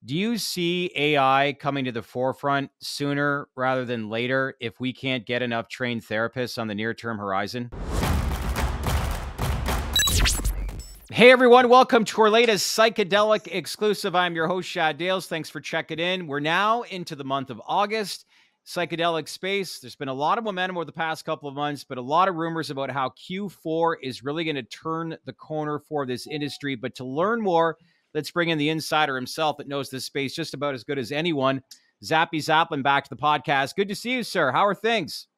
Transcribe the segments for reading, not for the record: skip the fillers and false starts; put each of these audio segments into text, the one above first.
Do you see AI coming to the forefront sooner rather than later if we can't get enough trained therapists on the near-term horizon? Hey everyone, welcome to our latest Psychedelic Exclusive. I'm your host, Shad Dales. Thanks for checking in. We're now into the month of August. Psychedelic space. There's been a lot of momentum over the past couple of months, but a lot of rumors about how Q4 is really going to turn the corner for this industry. But to learn more, let's bring in the insider himself that knows this space just about as good as anyone. Zappy Zapolin back to the podcast. Good to see you, sir. How are things?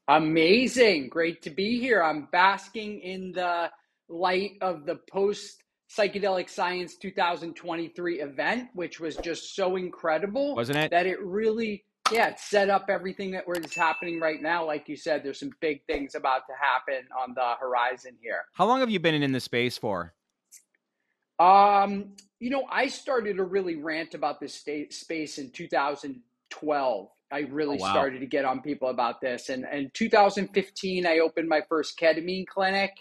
Amazing. Great to be here. I'm basking in the light of the post Psychedelic Science 2023 event, which was just so incredible Wasn't it? that it really, it set up everything that is happening right now. Like you said, there's some big things about to happen on the horizon here. How long have you been in the space for? I started to really rant about this space in 2012. I Oh, really wow. started to get on people about this. And in 2015, I opened my first ketamine clinic.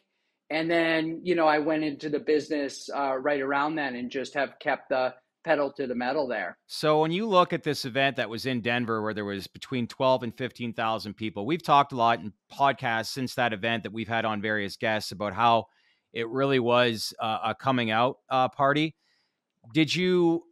And then, I went into the business right around then and just have kept the pedal to the metal there. So when you look at this event that was in Denver, where there was between 12 and 15,000 people, we've talked a lot in podcasts since that event that we've had on various guests about how it really was a coming out party. Did you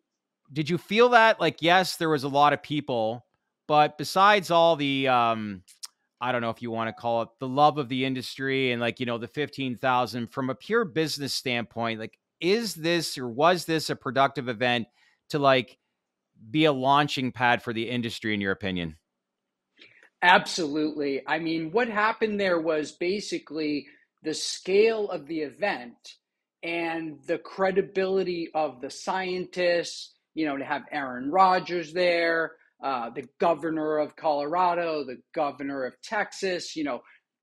feel that? Like, yes, there was a lot of people, but besides all the, I don't know if you want to call it the love of the industry and the 15,000 from a pure business standpoint, like, is this or was this a productive event to be a launching pad for the industry, in your opinion? Absolutely. I mean, what happened there was basically the scale of the event and the credibility of the scientists, to have Aaron Rodgers there, the governor of Colorado, the governor of Texas,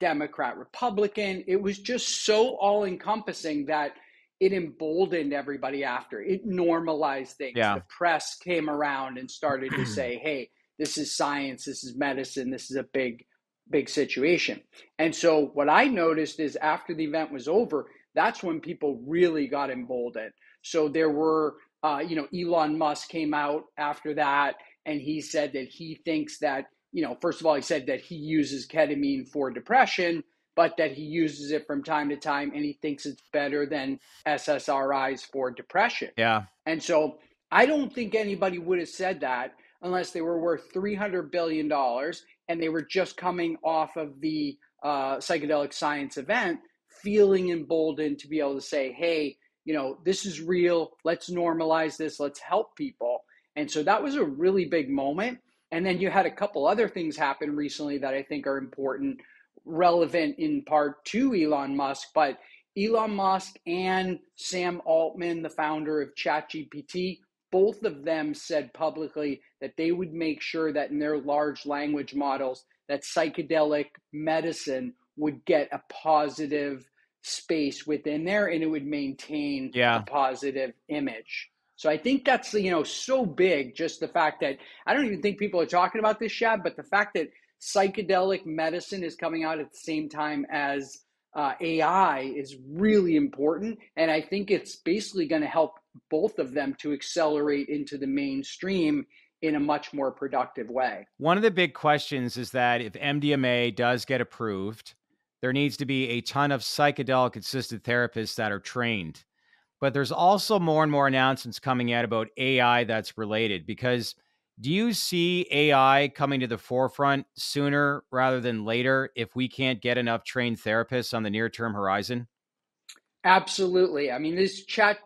Democrat, Republican. It was just so all encompassing that it emboldened everybody after. It normalized things. Yeah. The press came around and started to say, hey, this is science, this is medicine, this is a big, big situation. And so what I noticed is after the event was over, that's when people really got emboldened. So there were, Elon Musk came out after that and he said that he thinks that, first of all, he said that he uses ketamine for depression, but that he uses it from time to time and he thinks it's better than SSRIs for depression. Yeah. And so I don't think anybody would have said that unless they were worth $300 billion and they were just coming off of the psychedelic science event, feeling emboldened to be able to say, hey, this is real. Let's normalize this. Let's help people. And so that was a really big moment. And then you had a couple other things happen recently that I think are important, relevant in part to Elon Musk, but Elon Musk and Sam Altman, the founder of ChatGPT, both of them said publicly that they would make sure that in their large language models that psychedelic medicine would get a positive space within there and it would maintain a positive image. So I think that's, so big, just the fact that I don't even think people are talking about this, Shad, but the fact that psychedelic medicine is coming out at the same time as AI is really important. And I think it's basically going to help both of them to accelerate into the mainstream in a much more productive way. One of the big questions is that if MDMA does get approved, there needs to be a ton of psychedelic-assisted therapists that are trained. But there's also more and more announcements coming out about AI that's related, because do you see AI coming to the forefront sooner rather than later if we can't get enough trained therapists on the near-term horizon? Absolutely. I mean, these chat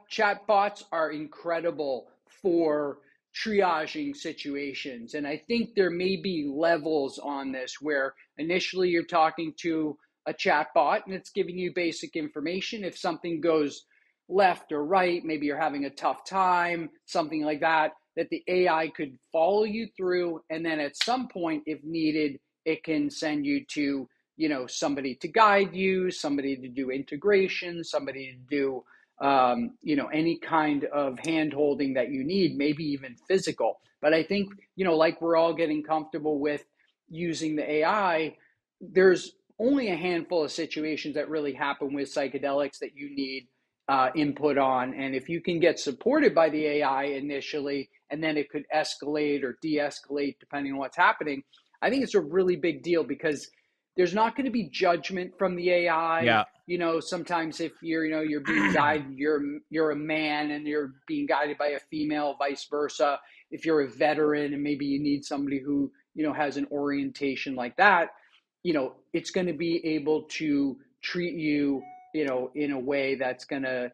bots are incredible for triaging situations. And I think there may be levels on this where initially you're talking to a chat bot and it's giving you basic information. If something goes left or right, maybe you're having a tough time, something like that, that the AI could follow you through. And then at some point, if needed, it can send you to, somebody to guide you, somebody to do integration, somebody to do, any kind of hand holding that you need, maybe even physical. But I think, like we're all getting comfortable with using the AI, there's only a handful of situations that really happen with psychedelics that you need input on. And if you can get supported by the AI initially, and then it could escalate or de-escalate depending on what's happening, I think it's a really big deal because there's not going to be judgment from the AI. Yeah. Sometimes if you're being guided, you're a man and you're being guided by a female, vice versa. If you're a veteran and maybe you need somebody who, has an orientation like that, it's going to be able to treat you, in a way that's going to,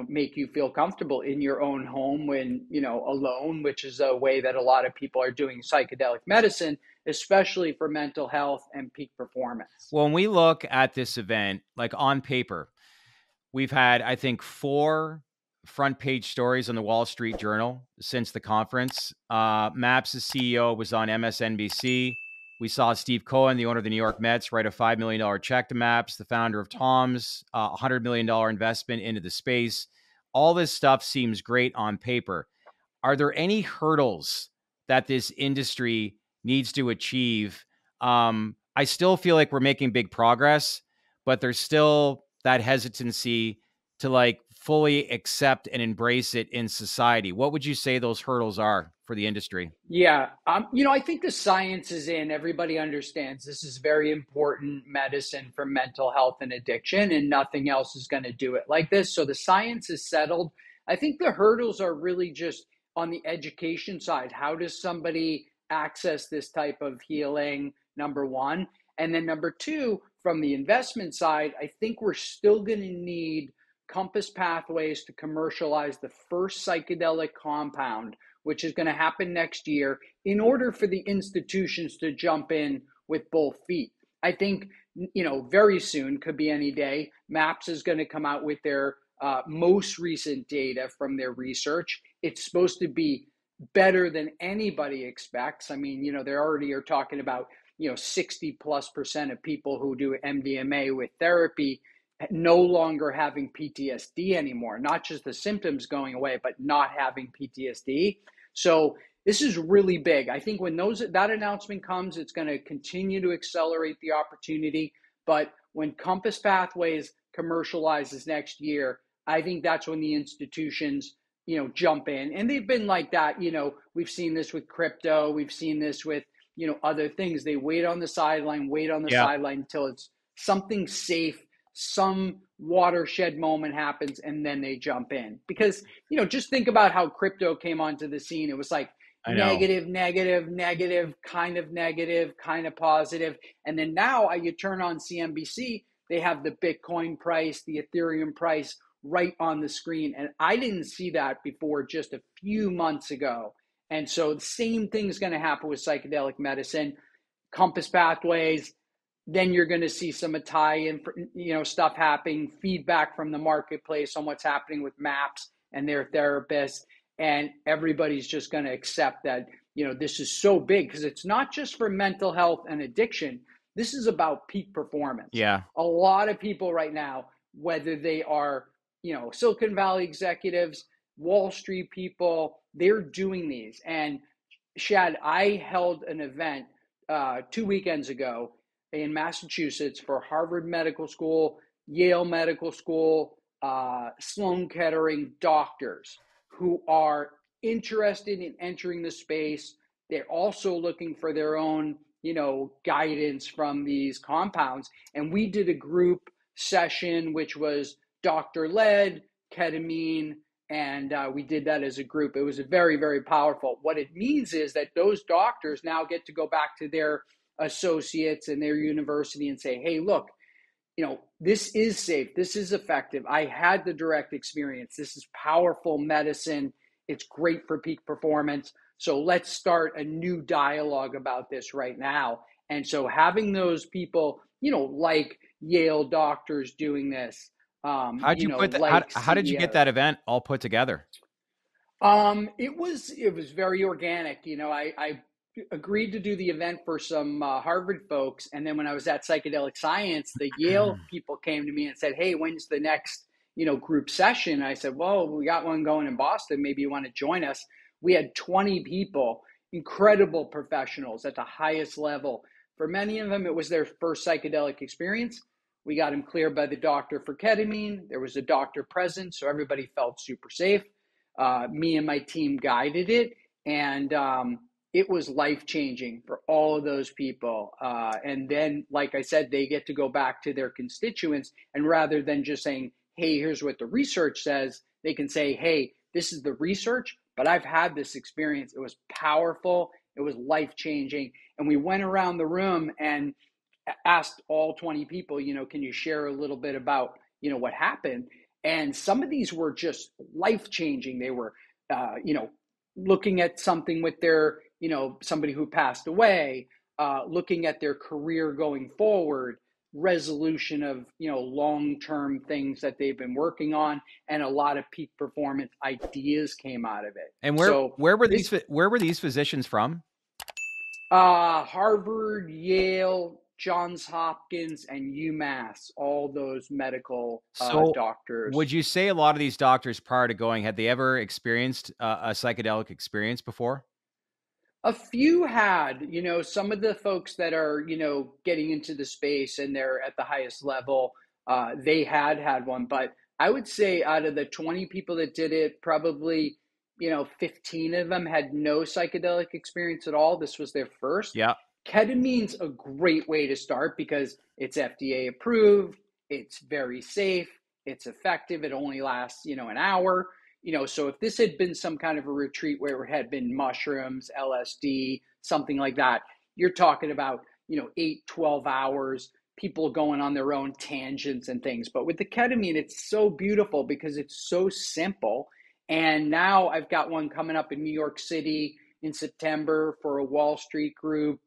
make you feel comfortable in your own home when, alone, which is a way that a lot of people are doing psychedelic medicine, especially for mental health and peak performance. When we look at this event, like on paper, we've had, I think, 4 front page stories on the Wall Street Journal since the conference. MAPS' CEO was on MSNBC. We saw Steve Cohen, the owner of the New York Mets, write a $5 million check to MAPS, the founder of Tom's, $100 million investment into the space. All this stuff seems great on paper. Are there any hurdles that this industry needs to achieve? I still feel like we're making big progress, but there's still that hesitancy to like fully accept and embrace it in society. What would you say those hurdles are for the industry? Yeah, I think the science is in. Everybody understands this is very important medicine for mental health and addiction, and nothing else is going to do it like this. So the science is settled. I think the hurdles are really just on the education side. How does somebody access this type of healing, number one? And then number two, from the investment side, I think we're still going to need compass pathways to commercialize the first psychedelic compound, which is going to happen next year, in order for the institutions to jump in with both feet. I think, very soon, could be any day, MAPS is going to come out with their most recent data from their research. It's supposed to be better than anybody expects. I mean, they already are talking about, 60+% of people who do MDMA with therapy no longer having PTSD anymore, not just the symptoms going away, but not having PTSD. So this is really big. I think when that announcement comes, it's going to continue to accelerate the opportunity. But when Compass Pathways commercializes next year, I think that's when the institutions, jump in. And they've been like that. We've seen this with crypto. We've seen this with, other things. They wait on the sideline until it's something safe, some watershed moment happens, and then they jump in. Because, just think about how crypto came onto the scene. It was like negative, kind of positive. And then now you turn on CNBC, they have the Bitcoin price, the Ethereum price right on the screen. And I didn't see that before just a few months ago. And so the same thing's going to happen with psychedelic medicine, compass pathways. Then you're going to see some tie-in, stuff happening, feedback from the marketplace on what's happening with MAPS and their therapists. And everybody's just going to accept that, this is so big because it's not just for mental health and addiction. This is about peak performance. Yeah. A lot of people right now, whether they are, Silicon Valley executives, Wall Street people, they're doing these. And Shad, I held an event 2 weekends ago in Massachusetts for Harvard Medical School, Yale Medical School, Sloan Kettering doctors who are interested in entering the space. They're also looking for their own, guidance from these compounds. And we did a group session, which was doctor-led, ketamine, and we did that as a group. It was very, very powerful. What it means is that those doctors now get to go back to their associates and their university and say, hey, look, this is safe. This is effective. I had the direct experience. This is powerful medicine. It's great for peak performance. So let's start a new dialogue about this right now. And so having those people, like Yale doctors doing this, How'd you put that? like How did you get that event all put together? It was very organic. I agreed to do the event for some Harvard folks, and then when I was at Psychedelic Science, the Yale people came to me and said, "Hey, when's the next group session?" I said, "Well, we got one going in Boston. Maybe you want to join us." We had 20 people, incredible professionals at the highest level. For many of them, it was their first psychedelic experience. We got him cleared by the doctor for ketamine. There was a doctor present, so everybody felt super safe. Me and my team guided it, and it was life-changing for all of those people. And then, like I said, they get to go back to their constituents, and rather than just saying, hey, here's what the research says, they can say, hey, this is the research, but I've had this experience. It was powerful. It was life-changing. And we went around the room and asked all 20 people, can you share a little bit about, what happened? And some of these were just life-changing. They were, looking at something with their, somebody who passed away, looking at their career going forward, resolution of, long-term things that they've been working on, and a lot of peak performance ideas came out of it. And So where were these physicians from? Harvard, Yale, Johns Hopkins, and UMass, all those medical doctors. Would you say a lot of these doctors prior to going, had they ever experienced a psychedelic experience before? A few had, some of the folks that are, getting into the space and they're at the highest level, they had one. But I would say out of the 20 people that did it, probably, 15 of them had no psychedelic experience at all. This was their first. Yeah. Ketamine's a great way to start because it's FDA approved, it's very safe, it's effective, it only lasts, an hour. So if this had been some kind of a retreat where it had been mushrooms, LSD, something like that, you're talking about, 8, 12 hours, people going on their own tangents and things. But with the ketamine, it's so beautiful because it's so simple. And now I've got one coming up in New York City in September for a Wall Street group.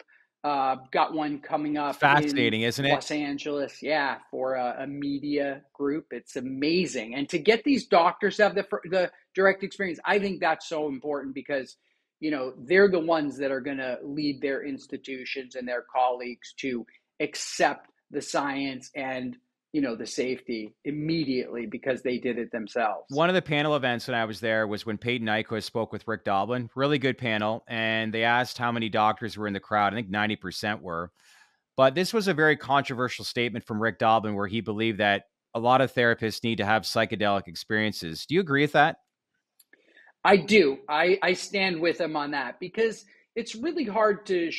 Got one coming up Fascinating, in isn't it? Los Angeles, for a media group. It's amazing. And to get these doctors to have the direct experience, I think that's so important because, they're the ones that are going to lead their institutions and their colleagues to accept the science and, the safety immediately because they did it themselves. One of the panel events when I was there was when Peyton Nyquist spoke with Rick Doblin. Really good panel. And they asked how many doctors were in the crowd. I think 90% were. But this was a very controversial statement from Rick Doblin where he believed that a lot of therapists need to have psychedelic experiences. Do you agree with that? I do. I stand with him on that because it's really hard to,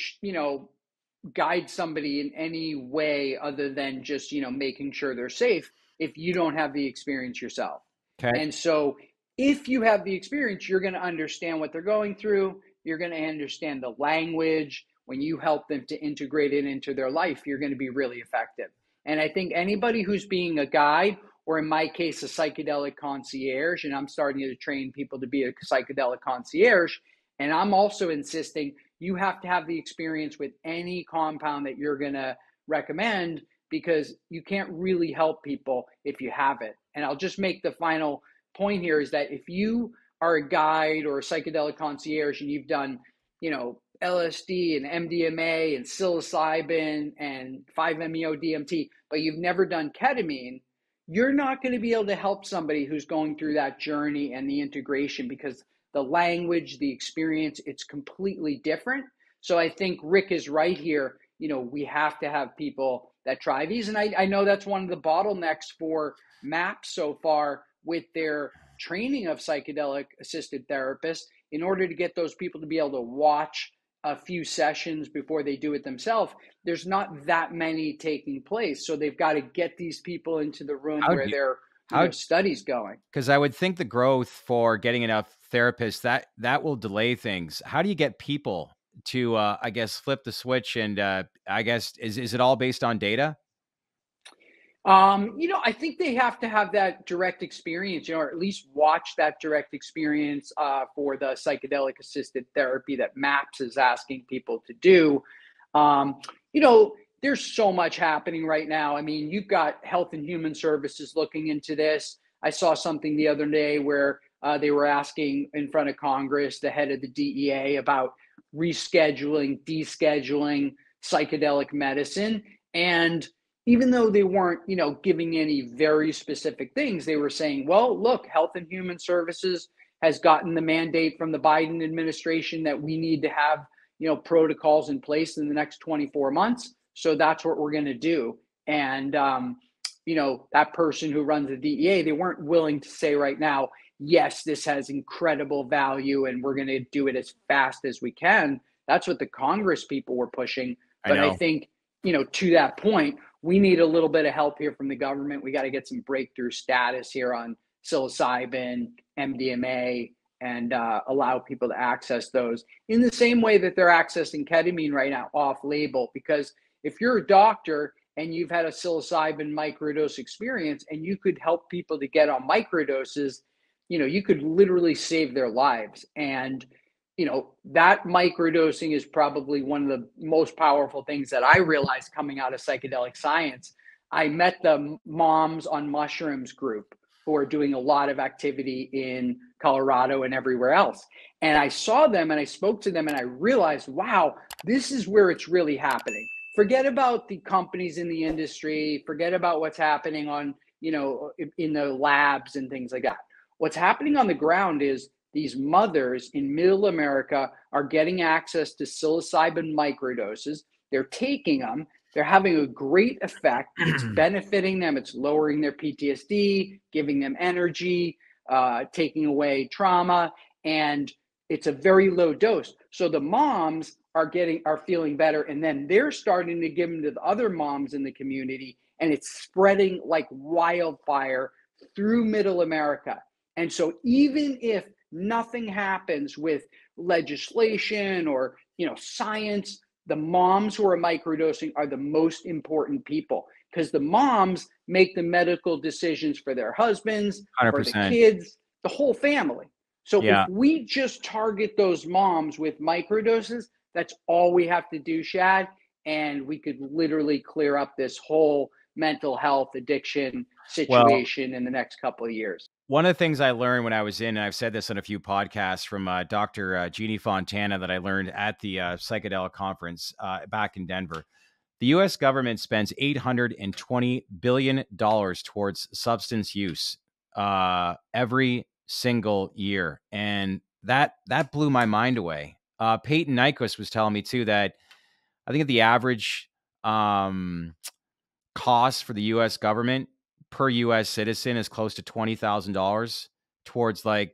guide somebody in any way other than just, making sure they're safe if you don't have the experience yourself. Okay. And so if you have the experience, you're going to understand what they're going through. You're going to understand the language. When you help them to integrate it into their life, you're going to be really effective. And I think anybody who's being a guide, or in my case, a psychedelic concierge, and I'm starting to train people to be a psychedelic concierge, and I'm also insisting you have to have the experience with any compound that you're going to recommend because you can't really help people if you have it. And I'll just make the final point here is that if you are a guide or a psychedelic concierge and you've done, LSD and MDMA and psilocybin and 5-MeO-DMT, but you've never done ketamine, you're not going to be able to help somebody who's going through that journey and the integration because the language, the experience, it's completely different. So I think Rick is right here. We have to have people that try these. And I know that's one of the bottlenecks for MAPS so far with their training of psychedelic-assisted therapists in order to get those people to be able to watch a few sessions before they do it themselves. There's not that many taking place. So they've got to get these people into the room where their studies going. Because I would think the growth for getting enough therapists, that will delay things. How do you get people to, I guess, flip the switch? And I guess, is it all based on data? I think they have to have that direct experience, or at least watch that direct experience for the psychedelic assisted therapy that MAPS is asking people to do. There's so much happening right now. I mean, you've got Health and Human Services looking into this. I saw something the other day where they were asking in front of Congress, the head of the DEA, about rescheduling, descheduling psychedelic medicine. And even though they weren't, giving any very specific things, they were saying, well, look, Health and Human Services has gotten the mandate from the Biden administration that we need to have, protocols in place in the next 24 months. So that's what we're going to do. And that person who runs the DEA, they weren't willing to say right now, yes, this has incredible value and we're going to do it as fast as we can. That's what the Congress people were pushing. I But I know. think, to that point, we need a little bit of help here from the government. We got to get some breakthrough status here on psilocybin, MDMA, and allow people to access those in the same way that they're accessing ketamine right now off label. Because if you're a doctor and you've had a psilocybin microdose experience and you could help people to get on microdoses, you could literally save their lives. And that microdosing is probably one of the most powerful things that I realized coming out of psychedelic science. I met the Moms on Mushrooms group who are doing a lot of activity in Colorado and everywhere else. And I saw them and I spoke to them and I realized, wow, this is where it's really happening. Forget about the companies in the industry, forget about what's happening on, in the labs and things like that. What's happening on the ground is these mothers in middle America are getting access to psilocybin microdoses. They're taking them. They're having a great effect. It's benefiting them. It's lowering their PTSD, giving them energy, taking away trauma. And it's a very low dose. So the moms are feeling better. And then they're starting to give them to the other moms in the community. And it's spreading like wildfire through middle America. And so even if nothing happens with legislation or science, the moms who are microdosing are the most important people, because the moms make the medical decisions for their husbands, for the 100%. kids, the whole family. So if Yeah. we just target those moms with microdoses, that's all we have to do, Shad, and we could literally clear up this whole mental health addiction Well, situation in the next couple of years. one of the things I learned when I was in, and I've said this on a few podcasts from Dr. Jeannie Fontana that I learned at the psychedelic conference back in Denver. The U.S. government spends $820 billion towards substance use every single year. And that blew my mind away. Peyton Nyquist was telling me too that I think the average cost for the U.S. government per U.S. citizen is close to $20,000 towards so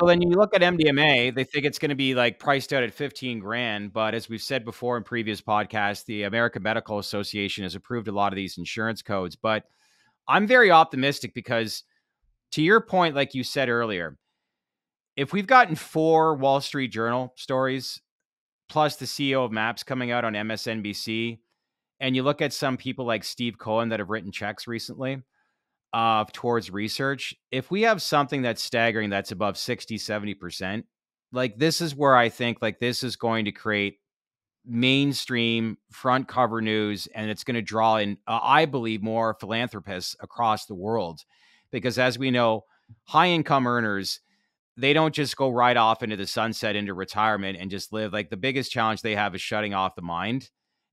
then you look at MDMA, they think it's going to be like priced out at 15 grand. But as we've said before in previous podcasts, the American Medical Association has approved a lot of these insurance codes. But I'm very optimistic because, to your point, like you said earlier, if we've gotten 4 Wall Street Journal stories, plus the CEO of Maps coming out on MSNBC, and you look at some people like Steve Cohen that have written checks recently towards research, if we have something that's staggering, that's above 60, 70%, like this is where I think like this is going to create mainstream front cover news, and it's going to draw in, I believe, more philanthropists across the world. Because as we know, high income earners, they don't just go right off into the sunset, into retirement and just live. Like the biggest challenge they have is shutting off the mind.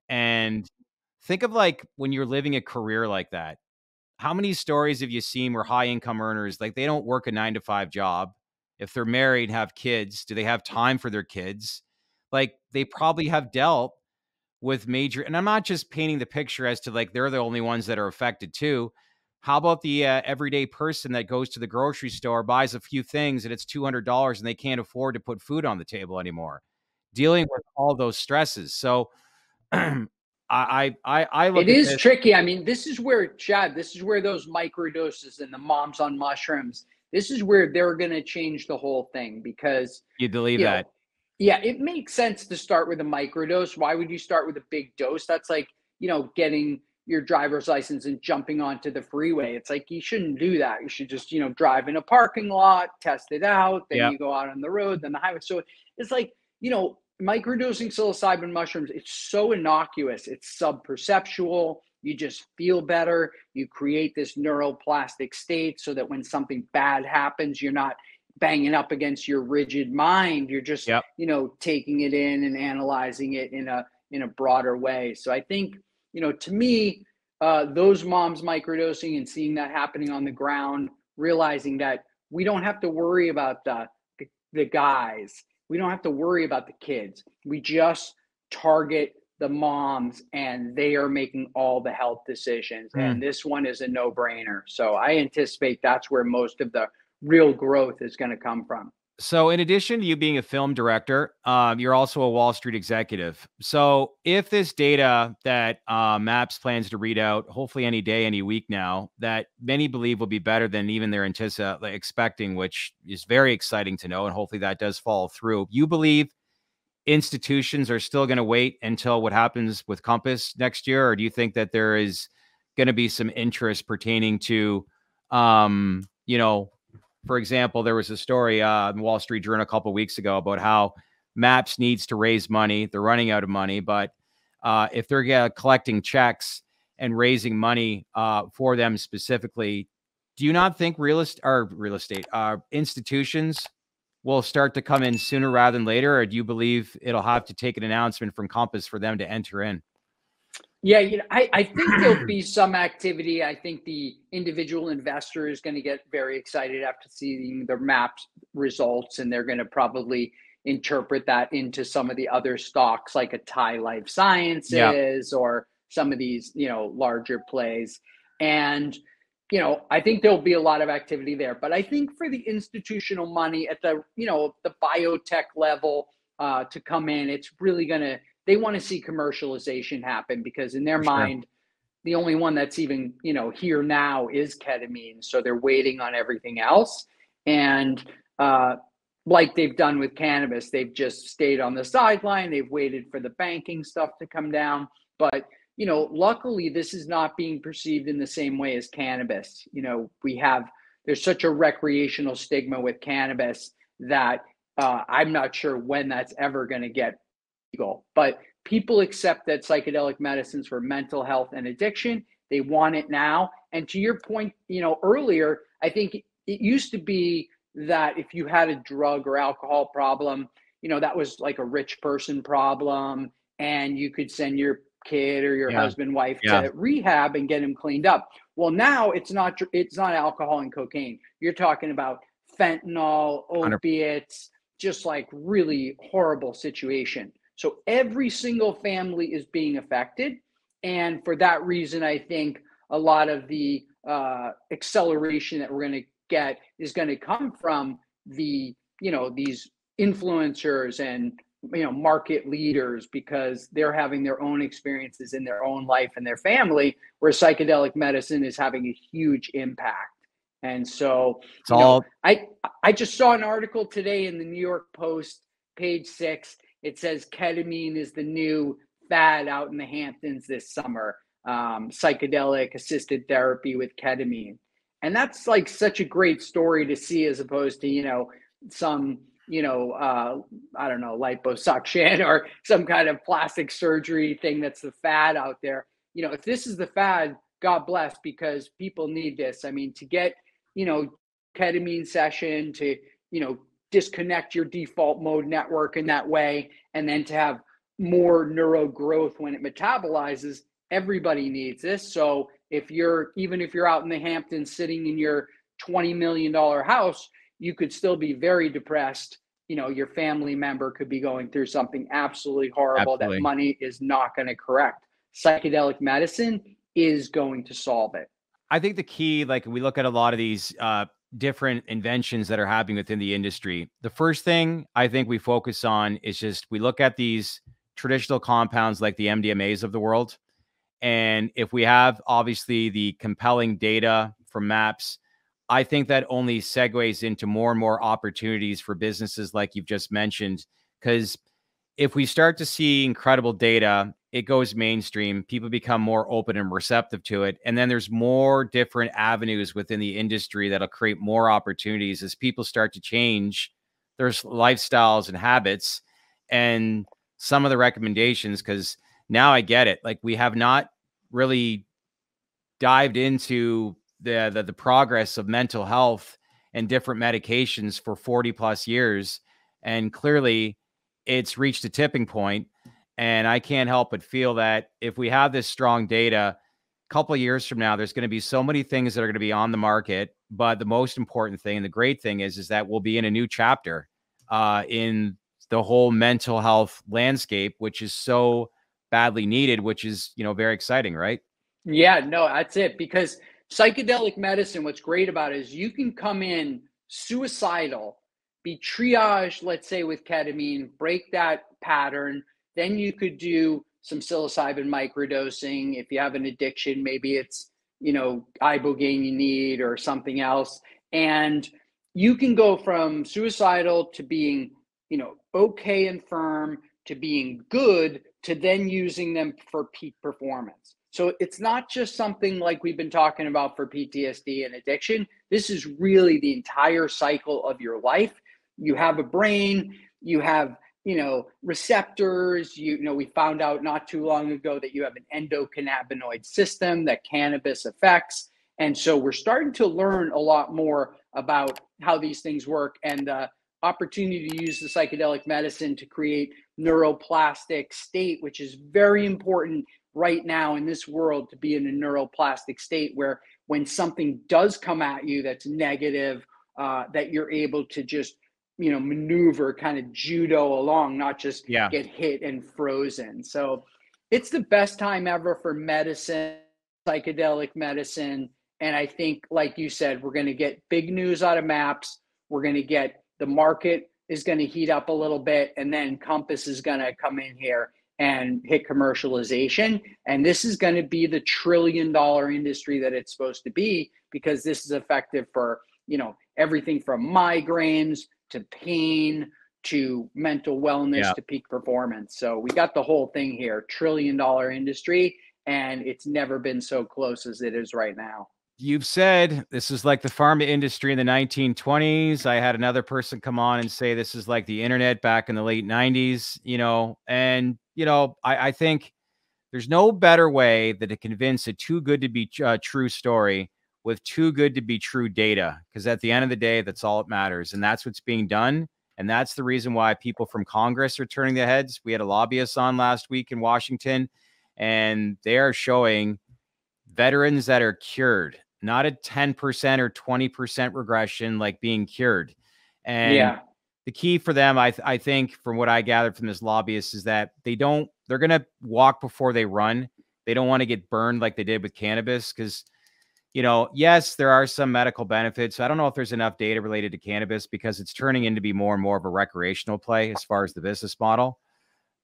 And think of like when you're living a career like that, how many stories have you seen where high income earners, like they don't work a 9 to 5 job? If they're married, have kids, do they have time for their kids? Like they probably have dealt with major, and I'm not just painting the picture as to like they're the only ones that are affected too. How about the everyday person that goes to the grocery store, buys a few things, and it's $200 and they can't afford to put food on the table anymore, dealing with all those stresses. So I It look at is this. tricky. I mean, this is where, Chad, this is where those microdoses and the moms on mushrooms, this is where they're going to change the whole thing. Because, You believe you know, that? yeah, it makes sense to start with a microdose. Why would you start with a big dose? That's like, getting your driver's license and jumping onto the freeway. It's like, you shouldn't do that. You should just, drive in a parking lot, test it out, then Yep. you go out on the road, then the highway. So it's like, microdosing psilocybin mushrooms, it's so innocuous, it's subperceptual. You just feel better. You create this neuroplastic state so that when something bad happens, you're not banging up against your rigid mind. You're just, Yep. taking it in and analyzing it in a broader way. So I think, to me, those moms microdosing and seeing that happening on the ground, realizing that we don't have to worry about the guys. We don't have to worry about the kids. We just target the moms, and they are making all the health decisions. Hmm. And this one is a no-brainer. So I anticipate that's where most of the real growth is going to come from. So, in addition to you being a film director, you're also a Wall Street executive. So, if this data that MAPS plans to read out, hopefully any day, any week now, that many believe will be better than even they're expecting, which is very exciting to know, and hopefully that does follow through. You believe institutions are still going to wait until what happens with Compass next year, or do you think that there is going to be some interest pertaining to, you know, for example, there was a story in the Wall Street Journal a couple of weeks ago about how MAPS needs to raise money. They're running out of money, but if they're collecting checks and raising money for them specifically, do you not think real estate institutions will start to come in sooner rather than later, or do you believe it'll have to take an announcement from Compass for them to enter in? Yeah, I think there'll be some activity. I think the individual investor is going to get very excited after seeing their MAPS results, and they're going to probably interpret that into some of the other stocks like a Thai Life Yeah, Sciences or some of these, larger plays. And, I think there'll be a lot of activity there. But I think for the institutional money at the biotech level to come in, it's really going to, they want to see commercialization happen, because in their for sure. mind, the only one that's even here now is ketamine. So they're waiting on everything else. And like they've done with cannabis, they've just stayed on the sideline. They've waited for the banking stuff to come down. But luckily, this is not being perceived in the same way as cannabis. There's such a recreational stigma with cannabis that I'm not sure when that's ever going to get legal. But people accept that psychedelic medicines for mental health and addiction, they want it now. And to your point, earlier, I think it used to be that if you had a drug or alcohol problem, that was like a rich person problem, and you could send your kid or your Yeah, husband, wife yeah, to rehab and get him cleaned up. Well, now it's not alcohol and cocaine. You're talking about fentanyl, 100. opiates, just like really horrible situation. So every single family is being affected. And for that reason, I think a lot of the acceleration that we're going to get is going to come from these influencers and market leaders, because they're having their own experiences in their own life and their family, where psychedelic medicine is having a huge impact. And so, It's all I just saw an article today in the New York Post, page 6. It says ketamine is the new fad out in the Hamptons this summer, psychedelic-assisted therapy with ketamine. And that's like such a great story to see, as opposed to, some, I don't know, liposuction or some kind of plastic surgery thing that's the fad out there. If this is the fad, God bless, because people need this. I mean, to get, ketamine session, to, disconnect your default mode network in that way, and then to have more neuro growth when it metabolizes, everybody needs this. So even if you're out in the Hamptons sitting in your $20 million house, you could still be very depressed. Your family member could be going through something absolutely horrible that absolutely. money is not going to correct. Psychedelic medicine is going to solve it. I think the key, like we look at a lot of these different inventions that are happening within the industry. The first thing I think we focus on is just we look at these traditional compounds like the MDMAs of the world. And if we have obviously the compelling data from MAPS, I think that only segues into more and more opportunities for businesses like you've just mentioned. Because if we start to see incredible data, it goes mainstream, people become more open and receptive to it. And then there's more different avenues within the industry that'll create more opportunities as people start to change their lifestyles and habits and some of the recommendations. Because now I get it. Like, we have not really dived into the progress of mental health and different medications for 40 plus years. And clearly it's reached a tipping point. And I can't help but feel that if we have this strong data, a couple of years from now, there's going to be so many things that are going to be on the market. But the most important thing, and the great thing is that we'll be in a new chapter in the whole mental health landscape, which is so badly needed, which is, very exciting, right? Yeah, no, that's it. Because psychedelic medicine, what's great about it is you can come in suicidal, be triaged, let's say with ketamine, break that pattern. Then you could do some psilocybin microdosing. If you have an addiction, maybe it's, ibogaine you need or something else. And you can go from suicidal to being, okay and firm to being good to then using them for peak performance. So it's not just something like we've been talking about for PTSD and addiction. This is really the entire cycle of your life. You have a brain, you have, receptors, we found out not too long ago that you have an endocannabinoid system that cannabis affects. And so we're starting to learn a lot more about how these things work and the opportunity to use the psychedelic medicine to create neuroplastic state, which is very important right now in this world, to be in a neuroplastic state where when something does come at you that's negative, that you're able to just, maneuver, kind of judo along, not just Yeah. get hit and frozen. So it's the best time ever for medicine, psychedelic medicine. And I think, like you said, we're going to get big news out of MAPS. We're going to get the market is going to heat up a little bit, and then Compass is going to come in here and hit commercialization. And this is going to be the $1 trillion industry that it's supposed to be, because this is effective for, everything from migraines to pain to mental wellness Yeah. to peak performance. So we got the whole thing here, $1 trillion industry, and it's never been so close as it is right now. You've said this is like the pharma industry in the 1920s. I had another person come on and say this is like the internet back in the late 90s, and, I think there's no better way than to convince a too good to be true story with too good to be true data. Because at the end of the day, that's all that matters. And that's what's being done. And that's the reason why people from Congress are turning their heads. We had a lobbyist on last week in Washington, and they are showing veterans that are cured, not a 10% or 20% regression, like being cured. And Yeah. the key for them, I think, from what I gathered from this lobbyist, is that they're going to walk before they run. They don't want to get burned like they did with cannabis, because, yes, there are some medical benefits. I don't know if there's enough data related to cannabis, because it's turning into be more and more of a recreational play as far as the business model.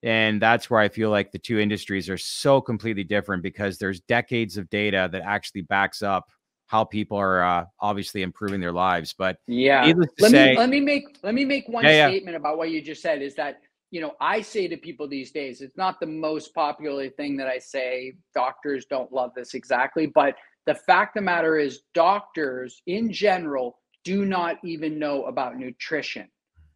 And that's where I feel like the two industries are so completely different, because there's decades of data that actually backs up how people are obviously improving their lives. But Yeah. needless to Let me say, let me make let me make one yeah, yeah, statement about what you just said, is that, I say to people these days, it's not the most popular thing that I say. Doctors don't love this exactly, but the fact of the matter is doctors in general do not even know about nutrition,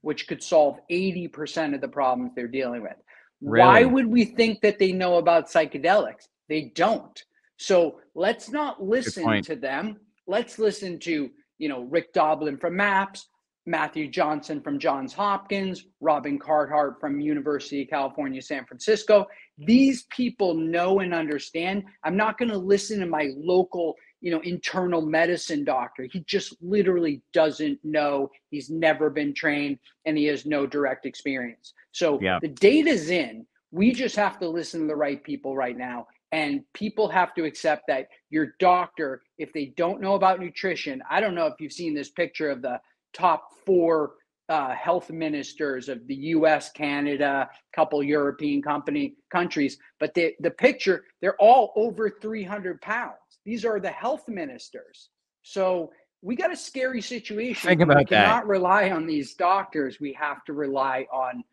which could solve 80% of the problems they're dealing with. Why really would we think that they know about psychedelics? They don't. So let's not good listen point. to them. Let's listen to, Rick Doblin from MAPS, Matthew Johnson from Johns Hopkins, Robin Carhart from University of California, San Francisco. These people know and understand. I'm not going to listen to my local, internal medicine doctor. He just literally doesn't know. He's never been trained and he has no direct experience. So Yeah, the data's in. We just have to listen to the right people right now. And people have to accept that your doctor, if they don't know about nutrition, I don't know if you've seen this picture of the top four health ministers of the US, Canada, a couple European countries, but the picture, they're all over 300 pounds. These are the health ministers. So we got a scary situation, think and we about that. cannot rely on these doctors. We have to rely on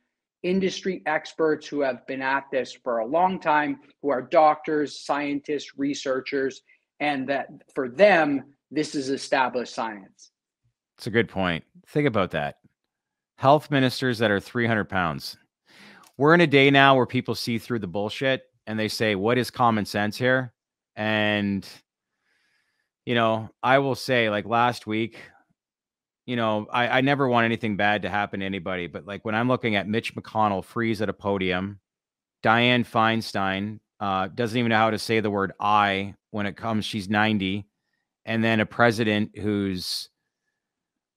industry experts who have been at this for a long time, who are doctors, scientists, researchers, and that for them, this is established science. It's a good point. Think about that. Health ministers that are 300 pounds. We're in a day now where people see through the bullshit and they say, what is common sense here? And, I will say, like last week, I never want anything bad to happen to anybody, but like when I'm looking at Mitch McConnell freeze at a podium, Dianne Feinstein doesn't even know how to say the word I when it comes, she's 90. And then a president who's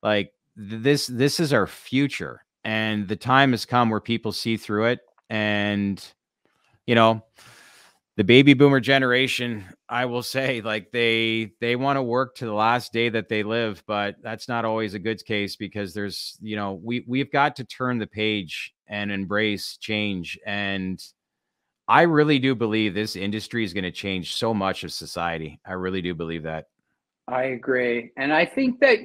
like, this is our future. And the time has come where people see through it. And, you know, the baby boomer generation, I will say, like they want to work to the last day that they live, but that's not always a good case because there's, we've got to turn the page and embrace change. And I really do believe this industry is going to change so much of society. I really do believe that. I agree. And I think that,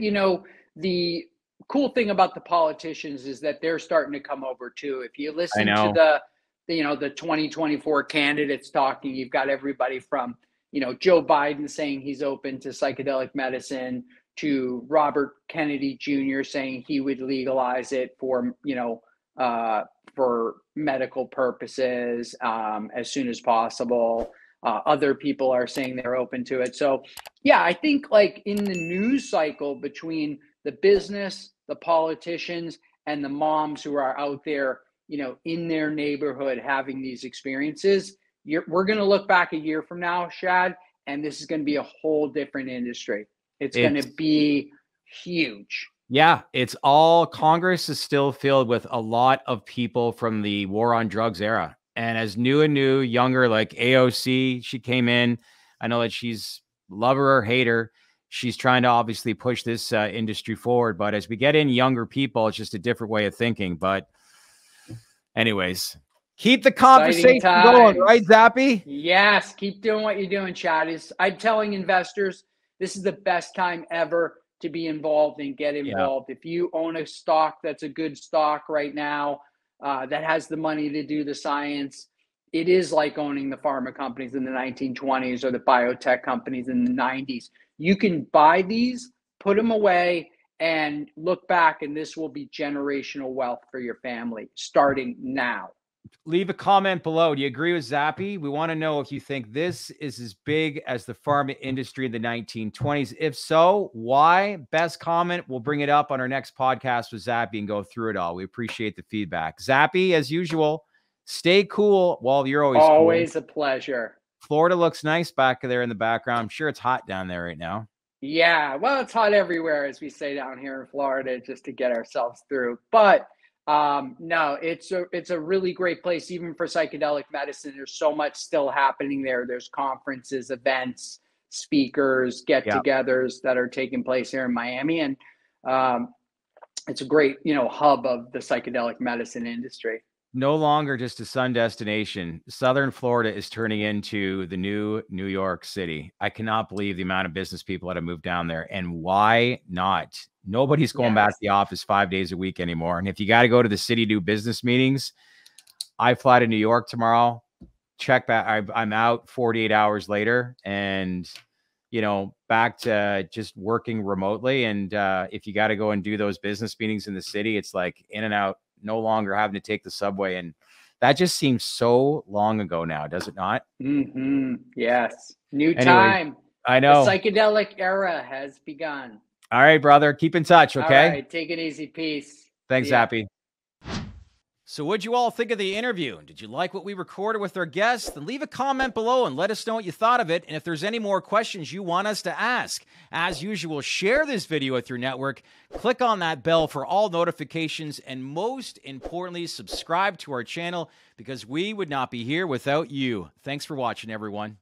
the cool thing about the politicians is that they're starting to come over too. If you I listen to know. the 2024 candidates talking, you've got everybody from, Joe Biden saying he's open to psychedelic medicine, to Robert Kennedy Jr. saying he would legalize it for medical purposes as soon as possible. Other people are saying they're open to it. So, yeah, I think like in the news cycle between the business, the politicians, and the moms who are out there, in their neighborhood having these experiences, we're going to look back a year from now, Shad, and this is going to be a whole different industry. It's going to be huge. Yeah, it's all Congress is still filled with a lot of people from the war on drugs era. And as new, younger, like AOC, she came in. I know that she's lover or hater. She's trying to obviously push this industry forward. But as we get in younger people, it's just a different way of thinking. But anyways, keep the conversation going, right, Zappy? Yes, keep doing what you're doing, Chad. I'm telling investors, this is the best time ever to be involved and get involved. Yeah. If you own a stock that's a good stock right now, that has the money to do the science, it is like owning the pharma companies in the 1920s or the biotech companies in the 90s. You can buy these, put them away, and look back, and this will be generational wealth for your family starting now. Leave a comment below. Do you agree with Zappy? We want to know if you think this is as big as the pharma industry in the 1920s. If so, why? Best comment. We'll bring it up on our next podcast with Zappy and go through it all. We appreciate the feedback. Zappy, as usual, stay cool. Well, you're always cool. A pleasure. Florida looks nice back there in the background. I'm sure it's hot down there right now. Yeah, well, it's hot everywhere, as we say down here in Florida, just to get ourselves through. But no, it's a really great place, even for psychedelic medicine. There's so much still happening there. There's conferences, events, speakers, get-togethers that are taking place here in Miami, and it's a great, hub of the psychedelic medicine industry. No longer just a sun destination. Southern Florida is turning into the new New York City. I cannot believe the amount of business people that have moved down there. And why not? Nobody's going back to the office 5 days a week anymore. And if you got to go to the city to do business meetings, I fly to New York tomorrow. Check back. I'm out 48 hours later and, back to just working remotely. And if you got to go and do those business meetings in the city, it's like in and out. No longer having to take the subway. And that just seems so long ago now, does it not? Mm-hmm. Yes. New time. I know. The psychedelic era has begun. All right, brother. Keep in touch, okay? All right. Take it easy. Peace. Thanks, Zappy. So what'd you all think of the interview? Did you like what we recorded with our guests? Then leave a comment below and let us know what you thought of it. And if there's any more questions you want us to ask, as usual, share this video with your network. Click on that bell for all notifications. And most importantly, subscribe to our channel because we would not be here without you. Thanks for watching, everyone.